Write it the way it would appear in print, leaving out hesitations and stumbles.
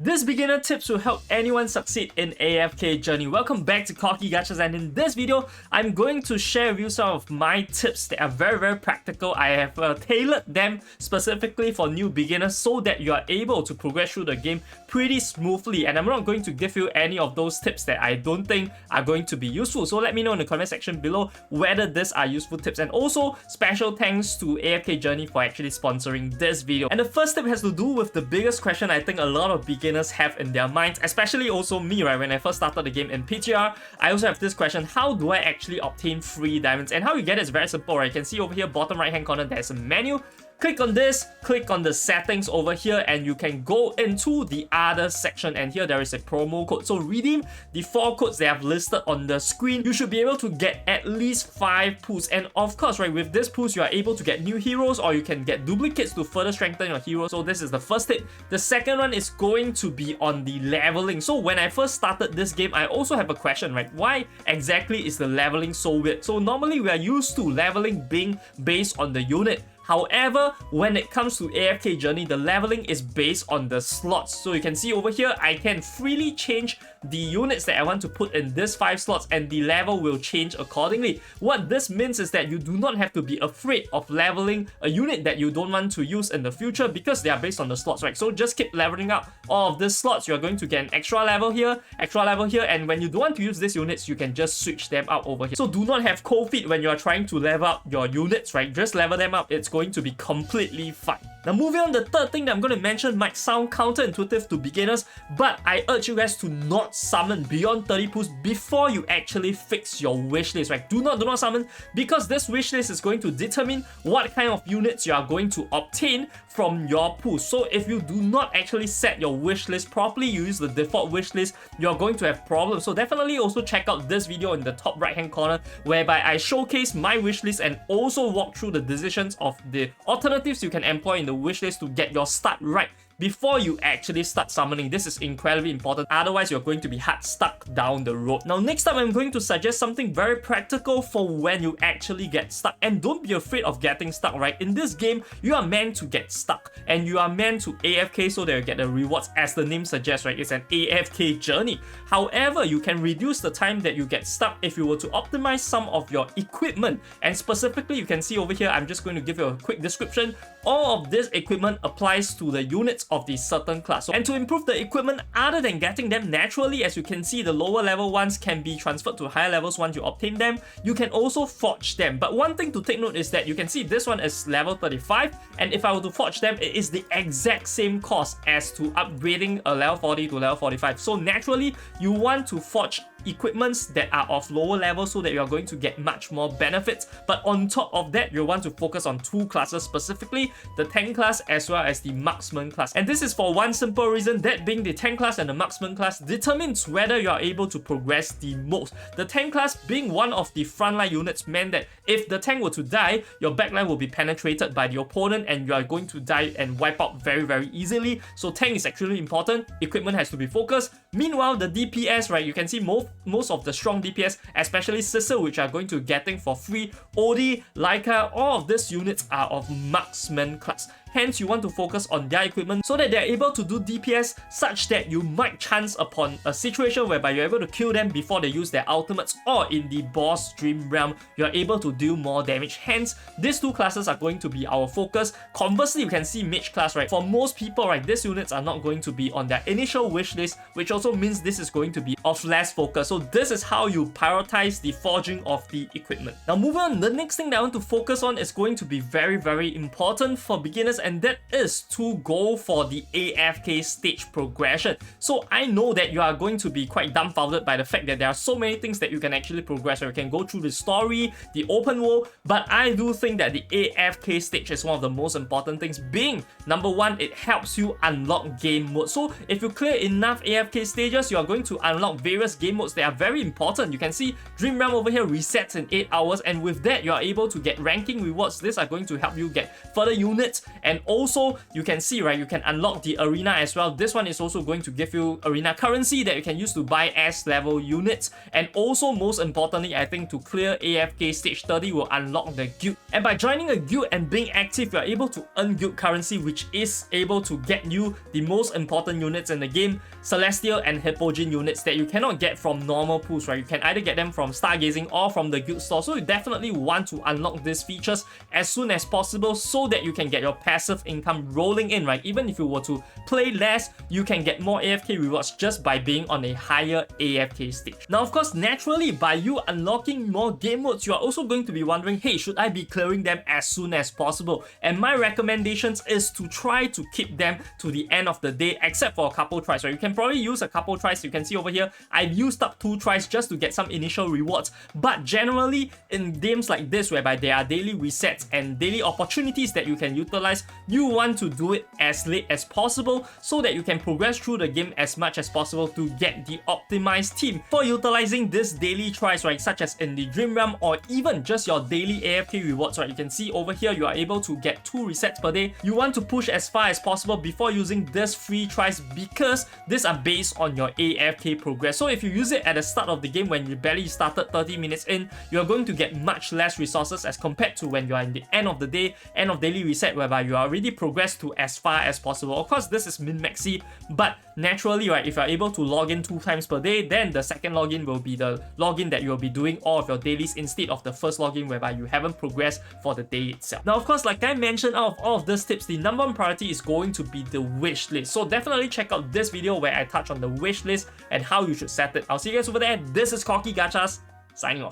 This beginner tips will help anyone succeed in AFK Journey. Welcome back to Cocky Gachas, and in this video, I'm going to share with you some of my tips that are very practical. I have tailored them specifically for new beginners so that you are able to progress through the game pretty smoothly, and I'm not going to give you any of those tips that I don't think are going to be useful. So let me know in the comment section below whether these are useful tips, and also special thanks to AFK Journey for actually sponsoring this video. And the first tip has to do with the biggest question I think a lot of beginners have in their minds, especially also me, right? When I first started the game in PTR, I also have this question: how do I actually obtain free diamonds? And how you get it is very simple, right? You can see over here, bottom right hand corner, there's a menu. Click on this, click on the settings over here, and you can go into the other section, and here there is a promo code. So redeem the 4 codes they have listed on the screen. You should be able to get at least 5 pools, and of course, right, with this pools you are able to get new heroes, or you can get duplicates to further strengthen your hero. So this is the first tip. The second one is going to be on the leveling. So when I first started this game, I also have a question, right? Why exactly is the leveling so weird? So normally we are used to leveling being based on the unit. However, when it comes to AFK Journey, the leveling is based on the slots. So you can see over here, I can freely change the units that I want to put in this 5 slots, and the level will change accordingly. What this means is that you do not have to be afraid of leveling a unit that you don't want to use in the future, because they are based on the slots, right? So just keep leveling up all of these slots. You're going to get an extra level here, and when you don't want to use these units, you can just switch them out over here. So do not have cold feet when you're trying to level up your units, right? Just level them up. It's going to be completely fine. Now moving on, the third thing that I'm going to mention might sound counterintuitive to beginners, but I urge you guys to not summon beyond 30 pools before you actually fix your wishlist, right? Do not summon, because this wishlist is going to determine what kind of units you are going to obtain from your pools. So if you do not actually set your wishlist properly, you use the default wishlist, you're going to have problems. So definitely also check out this video in the top right hand corner, whereby I showcase my wishlist and also walk through the decisions of the alternatives you can employ in the wishlist to get your start right before you actually start summoning. This is incredibly important, otherwise you're going to be hard stuck down the road. Now next up, I'm going to suggest something very practical for when you actually get stuck, and don't be afraid of getting stuck, right? In this game, you are meant to get stuck, and you are meant to AFK so that you get the rewards, as the name suggests, right? It's an AFK journey. However, you can reduce the time that you get stuck if you were to optimize some of your equipment, and specifically you can see over here, I'm just going to give you a quick description. All of this equipment applies to the units of the certain class. And to improve the equipment, other than getting them naturally, as you can see, the lower level ones can be transferred to higher levels once you obtain them. You can also forge them. But one thing to take note is that you can see this one is level 35, and if I were to forge them, it is the exact same cost as to upgrading a level 40 to level 45. So naturally, you want to forge equipments that are of lower level so that you are going to get much more benefits. But on top of that, you want to focus on 2 classes specifically, the tank class as well as the marksman class. And this is for one simple reason, that being the tank class and the marksman class determines whether you are able to progress the most. The tank class being one of the frontline units meant that if the tank were to die, your backline will be penetrated by the opponent and you are going to die and wipe out very easily. So tank is actually important, equipment has to be focused. Meanwhile, the DPS, right, you can see most of the strong DPS, especially Sister, which are going to getting for free, Odie, Leica, all of these units are of marksman class. Hence, you want to focus on their equipment so that they're able to do DPS, such that you might chance upon a situation whereby you're able to kill them before they use their ultimates, or in the boss dream realm, you're able to deal more damage. Hence, these 2 classes are going to be our focus. Conversely, you can see mage class, right? For most people, right, these units are not going to be on their initial wish list, which also means this is going to be of less focus. So this is how you prioritize the forging of the equipment. Now moving on, the next thing that I want to focus on is going to be very important for beginners, and that is to go for the AFK stage progression. So I know that you are going to be quite dumbfounded by the fact that there are so many things that you can actually progress, or you can go through the story, the open world, but I do think that the AFK stage is one of the most important things, being number 1, it helps you unlock game mode. So if you clear enough AFK stages, you are going to unlock various game modes that are very important. You can see Dream Realm over here resets in 8 hours, and with that you are able to get ranking rewards. These are going to help you get further units, and also you can see, right, you can unlock the arena as well. This one is also going to give you arena currency that you can use to buy S level units, and also most importantly, I think to clear AFK stage 30 will unlock the guild And by joining a guild and being active, you're able to earn guild currency, which is able to get you the most important units in the game, Celestial and Hypogene units that you cannot get from normal pools, right? You can either get them from Stargazing or from the guild store. So you definitely want to unlock these features as soon as possible so that you can get your passive income rolling in, right? Even if you were to play less, you can get more AFK rewards just by being on a higher AFK stage. Now, of course, naturally, by you unlocking more game modes, you are also going to be wondering, hey, should I be clearing them as soon as possible? And my recommendations is to try to keep them to the end of the day, except for a couple tries, right? You can probably use a couple tries. You can see over here, I've used up 2 tries just to get some initial rewards. But generally, in games like this, whereby there are daily resets and daily opportunities that you can utilize, you want to do it as late as possible so that you can progress through the game as much as possible to get the optimized team. For utilizing this daily tries, right, such as in the Dream Realm or even just your daily AFK rewards, right, you can see over here you are able to get 2 resets per day. You want to push as far as possible before using this free tries because these are based on your AFK progress. So if you use it at the start of the game when you barely started 30 minutes in, you're going to get much less resources as compared to when you are in the end of the day, end of daily reset, whereby you are already progressed to as far as possible. Of course, this is min-maxy, but naturally, right, if you're able to log in 2 times per day, then the second login will be the login that you'll be doing all of your dailies instead of the first login whereby you haven't progressed for the day itself. Now, of course, like I mentioned, out of all of these tips, the number 1 priority is going to be the wish list. So definitely check out this video where I touch on the wish list and how you should set it. I'll see you guys over there. This is Cocky Gachas, signing off.